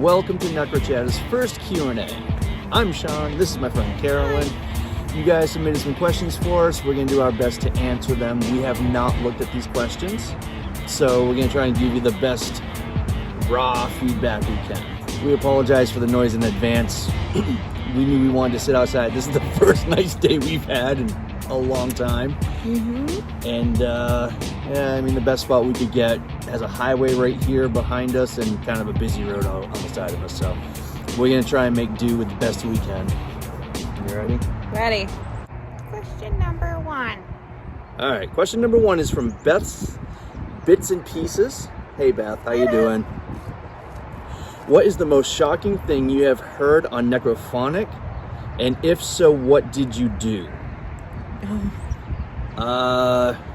welcome to Necrochatter's first Q&A. I'm Shawn, this is my friend Carolyn. You guys submitted some questions for us. We're going to do our best to answer them. We have not looked at these questions, so we're going to try and give you the best raw feedback we can. We apologize for the noise in advance. We knew we wanted to sit outside. This is the first nice day we've had in a long time. And the best spot we could get has a highway right here behind us and kind of a busy road on the side of us. So we're going to try and make do with the best we can. You ready? Ready. Question number 1. All right. Question number 1 is from Beth's Bits and Pieces. Hey, Beth. How you doing? What is the most shocking thing you have heard on Necrophonic? And if so, what did you do?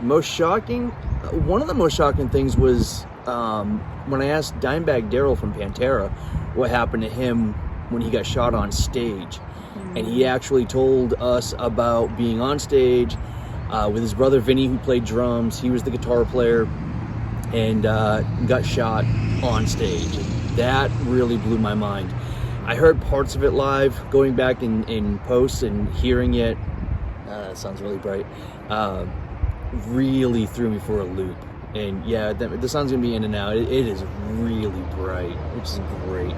Most shocking? One of the most shocking things was when I asked Dimebag Daryl from Pantera what happened to him when he got shot on stage. And he actually told us about being on stage with his brother Vinny, who played drums. He was the guitar player and got shot on stage. And that really blew my mind. I heard parts of it live, going back in posts and hearing it. That sounds really bright. Really threw me for a loop. And yeah, the sun's gonna be in and out. It is really bright, which is great.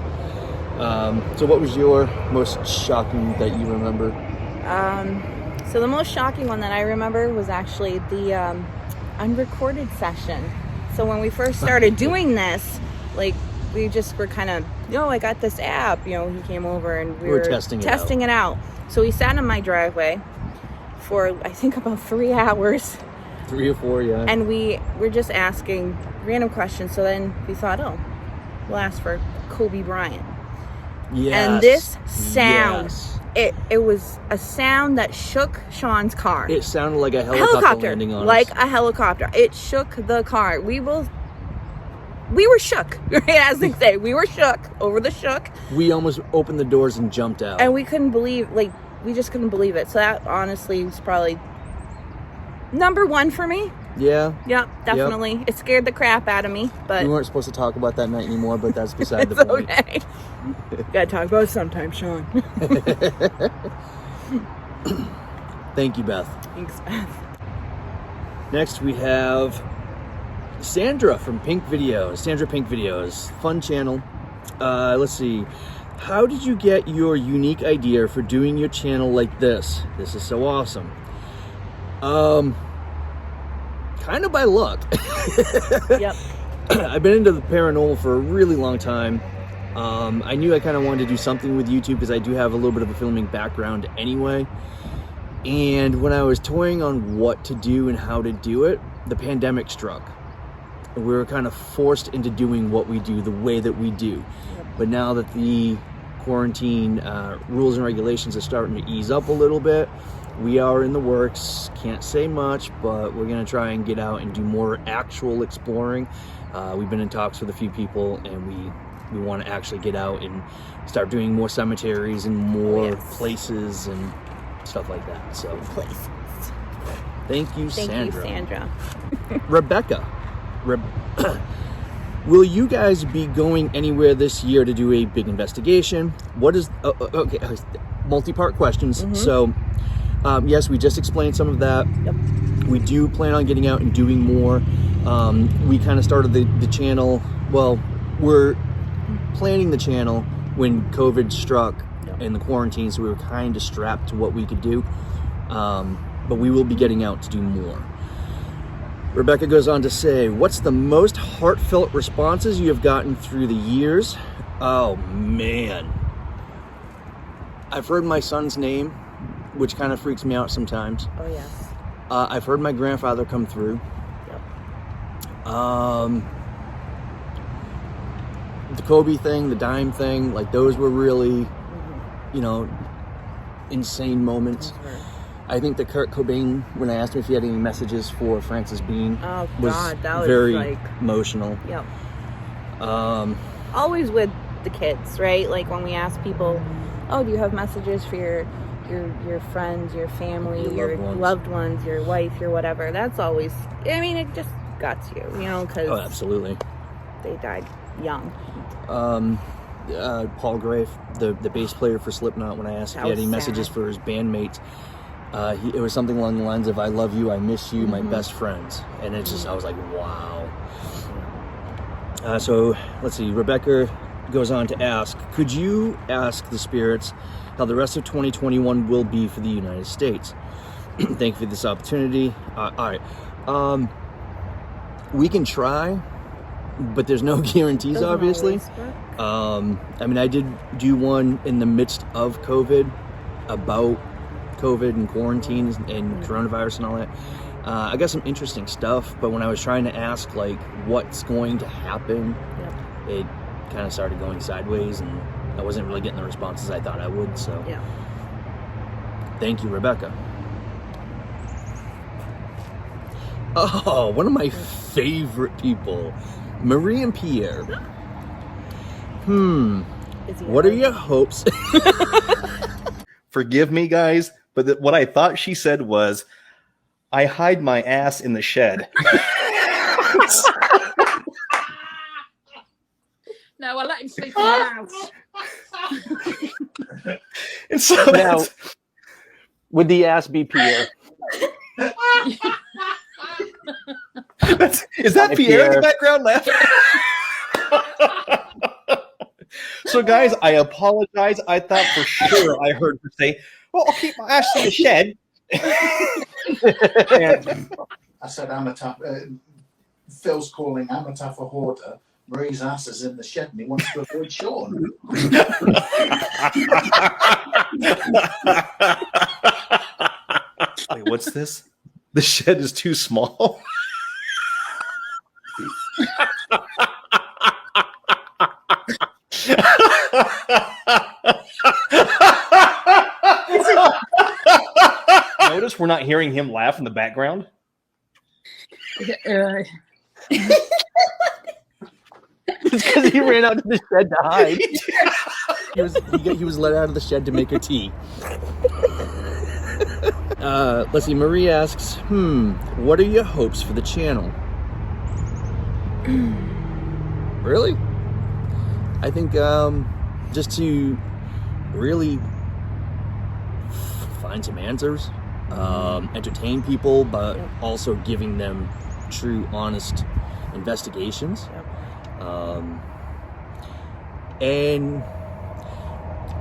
So what was your most shocking that you remember? So the most shocking one that I remember was actually the unrecorded session. So when we first started doing this, like, we just were kind of, I got this app, he came over and we were testing it out. So we sat in my driveway for, I think, about 3 hours. 3 or 4, yeah. And we were just asking random questions. So then we thought, we'll ask for Kobe Bryant. Yes. And this sound, it was a sound that shook Shawn's car. It sounded like a helicopter landing on like us. a helicopter. It shook the car. We were shook, as they say. We were shook over the shook. We almost opened the doors and jumped out. And we couldn't believe, we just couldn't believe it. So that honestly was probably number 1 for me. Yeah. Yep, definitely. Yep. It scared the crap out of me, but... We weren't supposed to talk about that night anymore, but that's beside the point. Okay. Gotta talk about it sometime, Shawn. Thank you, Beth. Thanks, Beth. Next, we have Sandra from Pink Videos. Sandra Pink Videos. Fun channel. Let's see. How did you get your unique idea for doing your channel like this? This is so awesome. Kind of by luck. Yep. I've been into the paranormal for a really long time. I knew I kind of wanted to do something with YouTube because I do have a little bit of a filming background anyway. And when I was toying on what to do and how to do it, the pandemic struck. We were kind of forced into doing what we do the way that we do. Yep. But now that the quarantine rules and regulations are starting to ease up a little bit, we are in the works. Can't say much, but we're going to try and get out and do more actual exploring. We've been in talks with a few people, and we want to actually get out and start doing more cemeteries and more places and stuff like that. So places. Thank you, Sandra. Thank you, Sandra. Rebecca. Will you guys be going anywhere this year to do a big investigation? What is... okay, multi-part questions. So, yes, we just explained some of that. Yep. We do plan on getting out and doing more. We kind of started the channel... Well, we're planning the channel when COVID struck in the quarantine, so we were kind of strapped to what we could do. But we will be getting out to do more. Rebecca goes on to say, what's the most heartfelt responses you have gotten through the years? Oh, man. I've heard my son's name, which kind of freaks me out sometimes. Oh, yes. I've heard my grandfather come through. Yep. The Kobe thing, the dime thing, like those were really, insane moments. I think that Kurt Cobain, when I asked him if he had any messages for Francis Bean, was very emotional. Yep. Always with the kids, right? Like when we ask people, do you have messages for your friends, your family, your loved ones, your wife, your whatever? That's always, it just guts you, because absolutely. They died young. Paul Gray, the bass player for Slipknot, when I asked if he had any messages for his bandmates, it was something along the lines of, I love you, I miss you, my best friends. And it's just, I was like, wow. So let's see, Rebecca goes on to ask, could you ask the spirits how the rest of 2021 will be for the United States? Thank you for this opportunity. All right. We can try, but there's no guarantees, obviously. I mean, I did do one in the midst of COVID, about COVID and quarantines and coronavirus and all that. I got some interesting stuff, but when I was trying to ask, like, what's going to happen, it kind of started going sideways, and I wasn't really getting the responses I thought I would, so. Yeah. Thank you, Rebecca. Oh, one of my favorite people, Marie and Pierre. What are your hopes? Forgive me, guys, but what I thought she said was, I hide my ass in the shed. No, I let him sleep in the house. And so Now, would the ass be Pierre? Is that Hi, Pierre in Pierre. the background laughing? So, guys, I apologize. I thought for sure I heard her say, well, I'll keep my ass in the shed. I said Amitaf. Phil's calling Amitaf a hoarder. Marie's ass is in the shed and he wants to avoid Shawn. Wait, what's this? The shed is too small. Notice we're not hearing him laugh in the background. Uh, It's because he ran out to the shed to hide. He was let out of the shed to make a tea. Let's see, Marie asks, what are your hopes for the channel? Really? I think just to really find some answers, entertain people, but also giving them true, honest investigations. And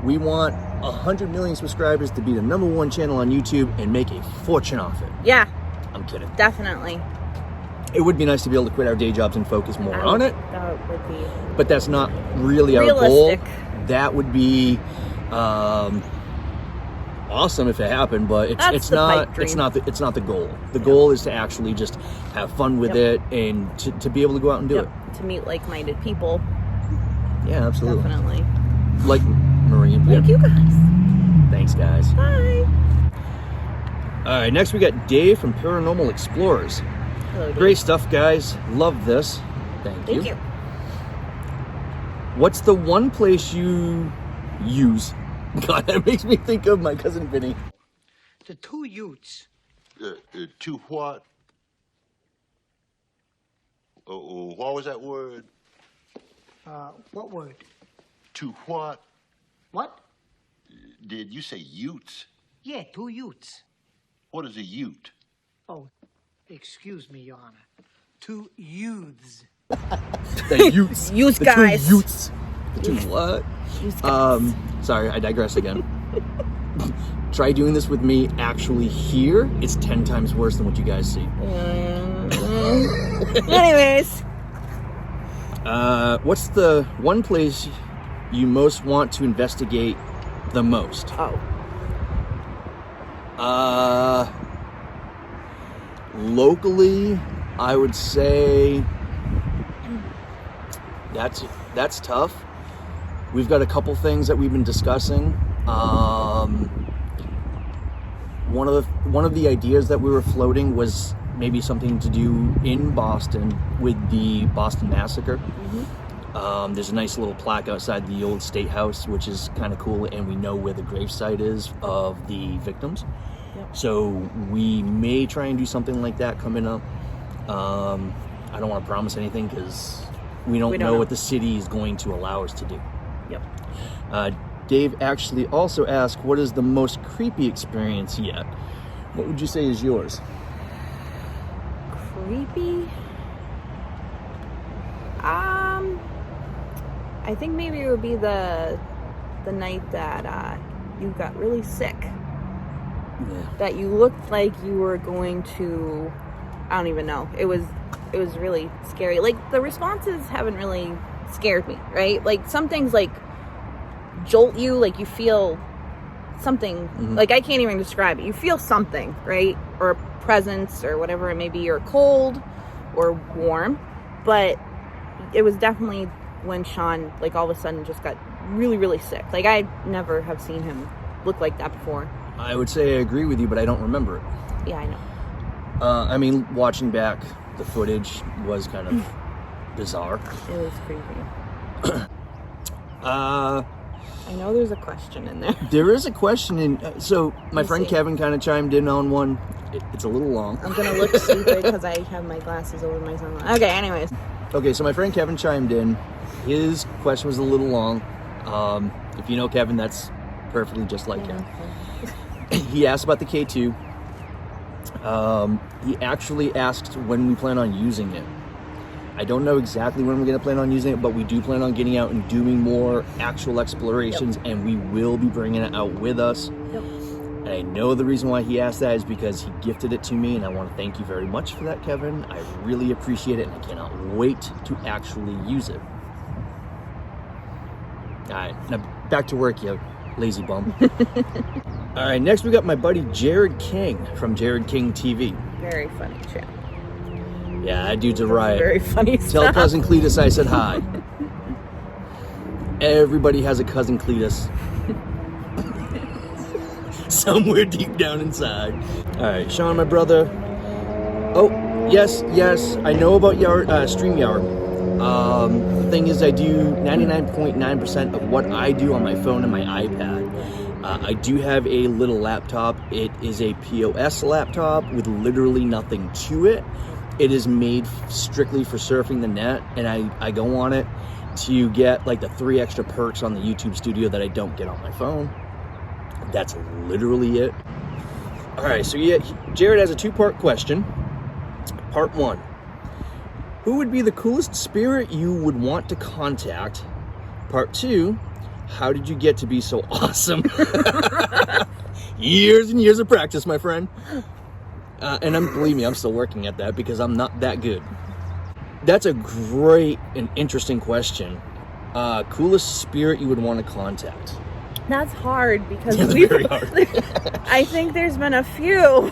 we want 100 million subscribers to be the #1 channel on YouTube and make a fortune off it. Yeah, I'm kidding. definitely. It would be nice to be able to quit our day jobs and focus more on it, That would be but that's not really our realistic. goal. That would be awesome if it happened, but it's not the goal. The goal is to actually just have fun with it and to be able to go out and do it. To meet like-minded people. Yeah, absolutely. Definitely. Like Marie and Pierre. Thank you guys. Thanks, guys. Bye. All right, next we got Dave from Paranormal Explorers. Hello, Dave. Great stuff, guys. Love this. Thank you. Thank you. What's the one place you use? God, that makes me think of my cousin Vinny. The two Utes. To what? What was that word? What word? To what? What? Did you say Utes? Yeah, two Utes. What is a Ute? Oh, excuse me, Your Honor. Two youths. The Utes. Utes The guys. Two Utes. The two what? Utes guys. Sorry, I digress again. Try doing this with me actually here. It's 10 times worse than what you guys see. Anyways. What's the one place you most want to investigate the most? Locally, I would say that's tough. We've got a couple things that we've been discussing. One of the ideas that we were floating was maybe something to do in Boston with the Boston Massacre. There's a nice little plaque outside the old State House, which is kind of cool, and we know where the gravesite is of the victims. So we may try and do something like that coming up. I don't want to promise anything because we don't know what the city is going to allow us to do. Yep. Dave actually also asked, what is the most creepy experience yet? What would you say is yours? Creepy? I think maybe it would be the night that you got really sick. Yeah. That you looked like you were going to, I don't even know. It was really scary. Like, the responses haven't really scared me, right? Like, some things like jolt you, like you feel something, like I can't even describe it. You feel something, right? Or a presence or whatever it may be, or cold or warm. But it was definitely when Shawn, like, all of a sudden just got really, really sick. Like, I never have seen him look like that before. I would say I agree with you, but I don't remember it. Yeah, I know. I mean, watching back the footage was kind of bizarre. It was creepy. I know there's a question in there. There is a question in. So my friend see. Kevin kind of chimed in on one. It's a little long. I'm gonna look stupid because I have my glasses over my sunglasses. Okay, anyways. Okay, so my friend Kevin chimed in. His question was a little long. If you know Kevin, that's perfectly just like him. He asked about the K2. He actually asked when we plan on using it. I don't know exactly when we're going to plan on using it, but we do plan on getting out and doing more actual explorations, and we will be bringing it out with us. And I know the reason why he asked that is because he gifted it to me, and I want to thank you very much for that, Kevin. I really appreciate it, and I cannot wait to actually use it. All right, now back to work, you lazy bum. All right, next we got my buddy Jared King from Jared King TV. Very funny channel. Yeah, that dude's a riot. Very funny Tell stuff. cousin Cletus I said hi. Everybody has a cousin Cletus. Somewhere deep down inside. All right, Shawn, my brother. Oh, yes, I know about StreamYard. The thing is, I do 99.9% of what I do on my phone and my iPad. I do have a little laptop. It is a POS laptop with literally nothing to it. It is made strictly for surfing the net, and I go on it to get like the 3 extra perks on the YouTube Studio that I don't get on my phone. That's literally it. All right, so yeah, Jared has a 2-part question. Part 1. Who would be the coolest spirit you would want to contact? Part 2. How did you get to be so awesome? Years and years of practice, my friend. And believe me, I'm still working at that because I'm not that good. That's a great and interesting question. Coolest spirit you would want to contact? That's hard because That's very hard. I think there's been a few.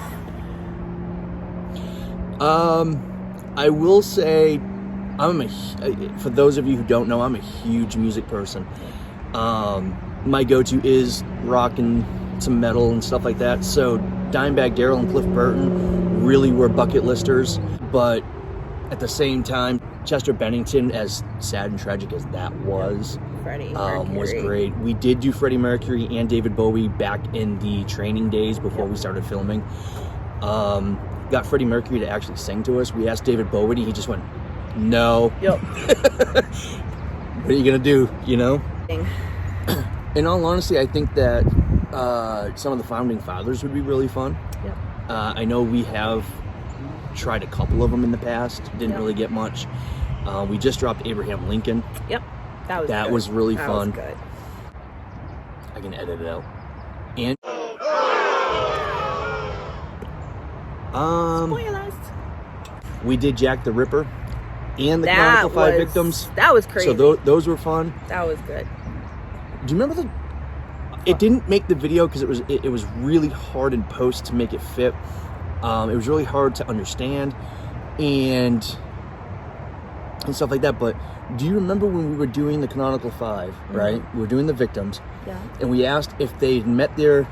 I will say, for those of you who don't know, I'm a huge music person. My go-to is rock and some metal and stuff like that. So Dimebag Darrell and Cliff Burton really were bucket listers, but at the same time, Chester Bennington, as sad and tragic as that was, Freddie was great. We did do Freddie Mercury and David Bowie back in the training days before we started filming. Got Freddie Mercury to actually sing to us. We asked David Bowie, he just went, no. Yep. What are you gonna do, you know? In all honesty, I think that some of the Founding Fathers would be really fun. Yep. I know we have tried a couple of them in the past. Didn't really get much. We just dropped Abraham Lincoln. Yep. That That was really that fun. Was good. I can edit it out. And Spoilers. we did Jack the Ripper and the Chronicle 5 Victims. That was crazy. So those were fun. That was good. Do you remember it didn't make the video because it was really hard in post to make it fit. It was really hard to understand and stuff like that. But do you remember when we were doing the Canonical 5, right? We were doing the victims. Yeah. And we asked if they'd met their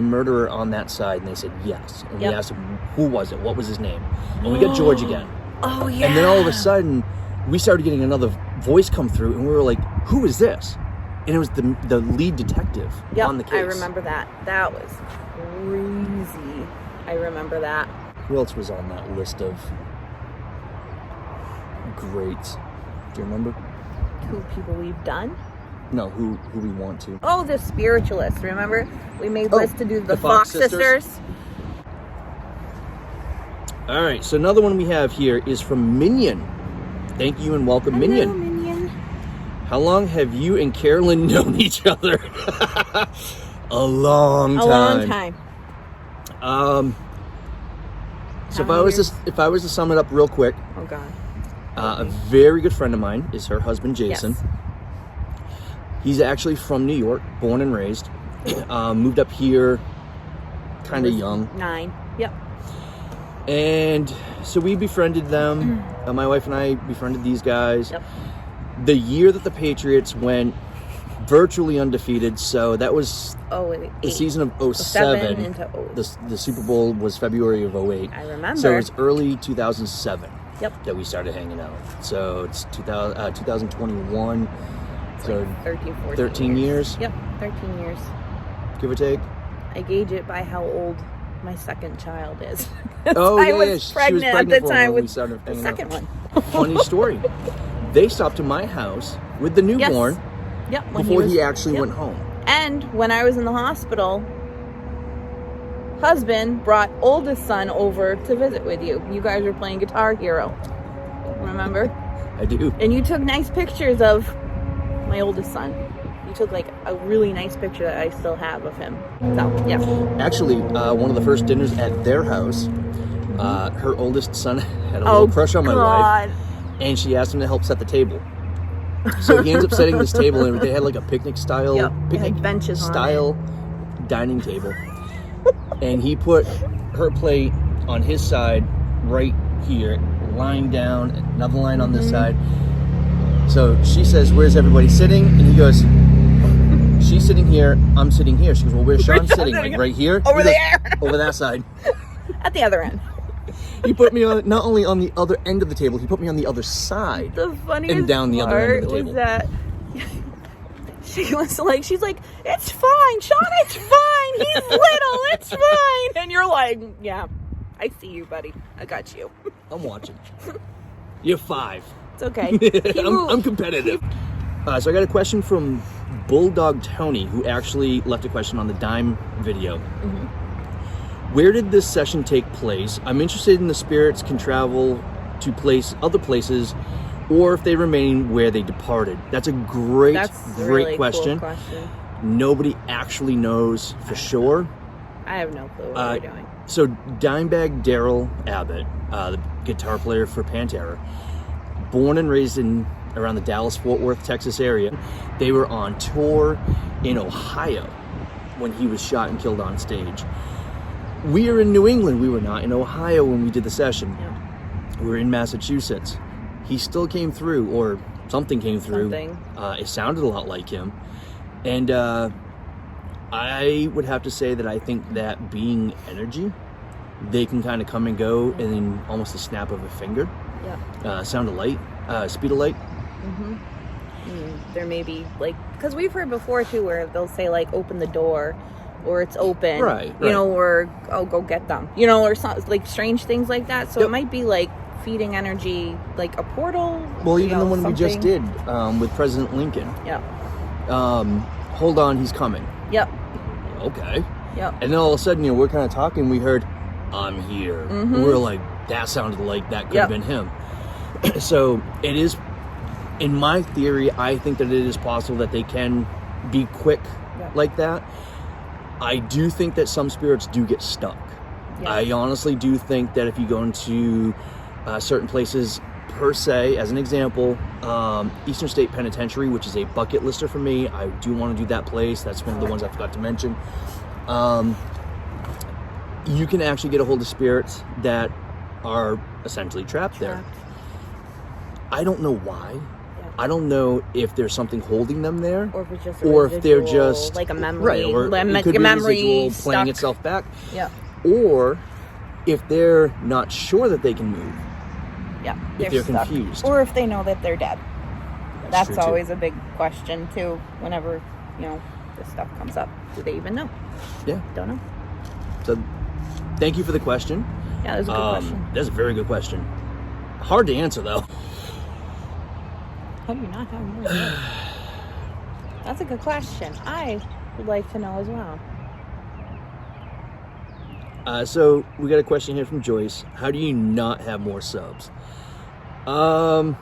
murderer on that side, and they said yes. And we asked them, who was it? What was his name? And we got George again. Oh, yeah. And then all of a sudden, we started getting another voice come through, and we were like, who is this? And it was the lead detective on the case. I remember that. That was crazy. I remember that. Who else was on that list of greats? Do you remember? Who people we've done? No, who we want to. Oh, the spiritualists. Remember? We made Oh, lists to do the Fox Fox sisters. All right, so another one we have here is from Minion. Thank you and welcome, Hello, Minion. Minion. How long have you and Carolyn known each other? A long time. A long time. So How many if I was to sum it up real quick, Oh God. a very good friend of mine is her husband Jason. Yes. He's actually from New York, born and raised. Moved up here kind of young. 9. Yep. And so we befriended them. My wife and I befriended these guys. Yep. The year that the Patriots went virtually undefeated, so that was the season of 07. Into The Super Bowl was February of 08. I remember. So it was early 2007 Yep. that we started hanging out. So it's 2021. So like 13, 14 13 years, Yep, 13 years. give or take. I gauge it by how old my second child is. Oh, I yeah, was yeah. She was pregnant at pregnant the for time when we with started the hanging out. second one. Funny story. They stopped to my house with the newborn Yes. Yep. When before was, he actually yep. went home. And when I was in the hospital, husband brought oldest son over to visit with you. You guys were playing Guitar Hero. Remember? I do. And you took nice pictures of my oldest son. You took like a really nice picture that I still have of him. So, yeah. Actually, one of the first dinners at their house, her oldest son had a little crush on my wife, and she asked him to help set the table. So he ends up setting this table, and they had like a picnic style, Yep, it had benches on style dining table, and he put her plate on his side right here, lying down, another line on this side. So she says, "Where's everybody sitting?" And he goes, "She's sitting here, I'm sitting here." She goes, "Well, where's Shawn sitting?" Like right here, Over He goes, there. over that side. At the other end. He put me on not only on the other end of the table, he put me on the other side. The funniest And down the other end of the part table. was that she was like, she's like, "It's fine, Shawn, it's fine. He's little, it's fine." And you're like, "Yeah, I see you, buddy. I got you. I'm watching. You're 5. It's okay." I'm competitive. So I got a question from Bulldog Tony, who actually left a question on the Dime video. Where did this session take place? I'm interested in the spirits can travel to other places, or if they remain where they departed. That's a great, That's a great really question. Cool question. Nobody actually knows for sure. I have no clue what you're doing. So Dimebag Daryl Abbott, the guitar player for Pantera, born and raised around the Dallas-Fort Worth, Texas area. They were on tour in Ohio when he was shot and killed on stage. We are in New England. We were not in Ohio when we did the session. Yeah. We were in Massachusetts. He still came through, or something came through. It sounded a lot like him. And I would have to say that I think that being energy, they can kind of come and go in almost a snap of a finger. Yeah. Sound of light, speed of light. There may be like, because we've heard before too, where they'll say like, "Open the door," or "It's open," Right. You know, or "Oh, go get them," you know, or like strange things like that. So Yep. it might be like feeding energy, like a portal. Well, you even know, the one we just something. did with President Lincoln. Yeah. Hold on, he's coming. Yep. Okay. Yep. And then all of a sudden, we're kind of talking. We heard, "I'm here." And we're like, that sounded like that could have been him. So it is, in my theory, I think that it is possible that they can be quick like that. I do think that some spirits do get stuck. Yeah. I honestly do think that if you go into certain places, per se, as an example, Eastern State Penitentiary, which is a bucket lister for me. I do want to do that place. That's one of the ones I forgot to mention. You can actually get a hold of spirits that are essentially trapped there. I don't know why. Yeah. I don't know if there's something holding them there, Or if it's just or if they're just like a memory, right, or it could a be memory a residual stuck. playing itself back. Yeah. Or if they're not sure that they can move, Yeah. if they're stuck. confused. Or if they know that they're dead. That's true, too. always a big question too. Whenever this stuff comes up, do they even know? Yeah. Don't know. So, thank you for the question. Yeah, that's a good question. That's a very good question. Hard to answer though. How do you not have more? That's a good question. I would like to know as well. So we got a question here from Joyce. How do you not have more subs? I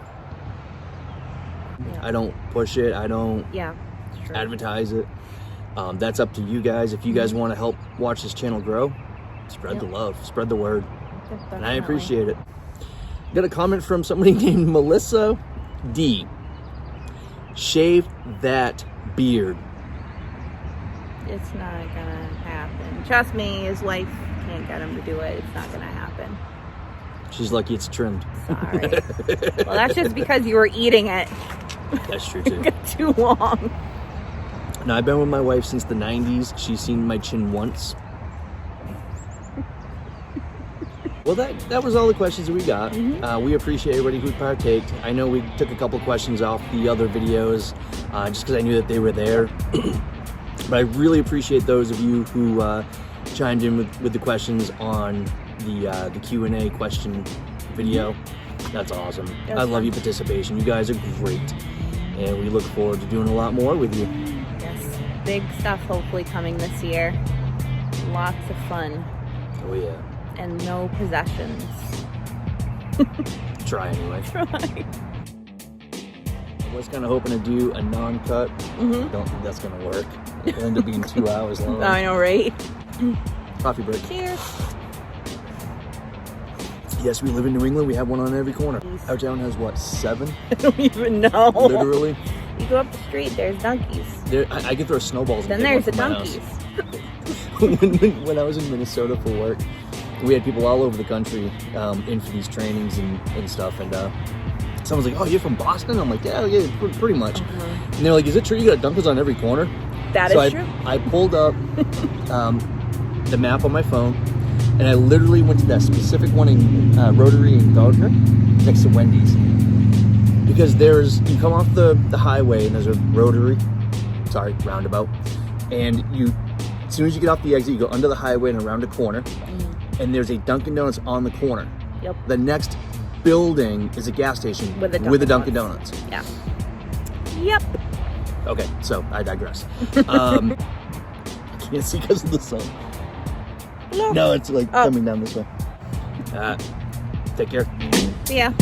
don't push it. I don't It's true. advertise it. That's up to you guys. If you guys want to help watch this channel grow, spread the love, spread the word. And I appreciate it. Got a comment from somebody named Melissa D. Shave that beard. It's not gonna happen. Trust me, his wife can't get him to do it. It's not gonna happen. She's lucky it's trimmed. Sorry. Well, that's just because you were eating it. That's true too. Too long. Now, I've been with my wife since the 90s. She's seen my chin once. Well, that was all the questions that we got. We appreciate everybody who partaked. I know we took a couple questions off the other videos just because I knew that they were there. But I really appreciate those of you who chimed in with the questions on the Q&A question video. That's awesome. I love your participation. You guys are great. And we look forward to doing a lot more with you. Yes. Big stuff hopefully coming this year. Lots of fun. Oh, yeah. And no possessions. Try anyway. Try. I was kind of hoping to do a non-cut. Don't think that's going to work. It'll end up being 2 hours long. I know, right? Coffee break. Cheers. Yes, we live in New England. We have one on every corner. Our town has, what, 7? I don't even know. Literally. You go up the street, there's donkeys. I can throw snowballs. Then there's the donkeys. When I was in Minnesota for work, we had people all over the country in for these trainings and stuff. And someone's like, "Oh, you're from Boston?" I'm like, "Yeah, pretty much." And they're like, "Is it true you got donkeys on every corner?" That is true. I pulled up the map on my phone, and I literally went to that specific one in Rotary in Gardner, next to Wendy's. Because you come off the highway and there's a roundabout, and as soon as you get off the exit, you go under the highway and around a corner, and there's a Dunkin' Donuts on the corner. Yep. The next building is a gas station with a Dunkin' Donuts. Yeah. Yep. Okay, so I digress. I can't see because of the sun. Hello. No, it's like coming down this way. Take care. See ya.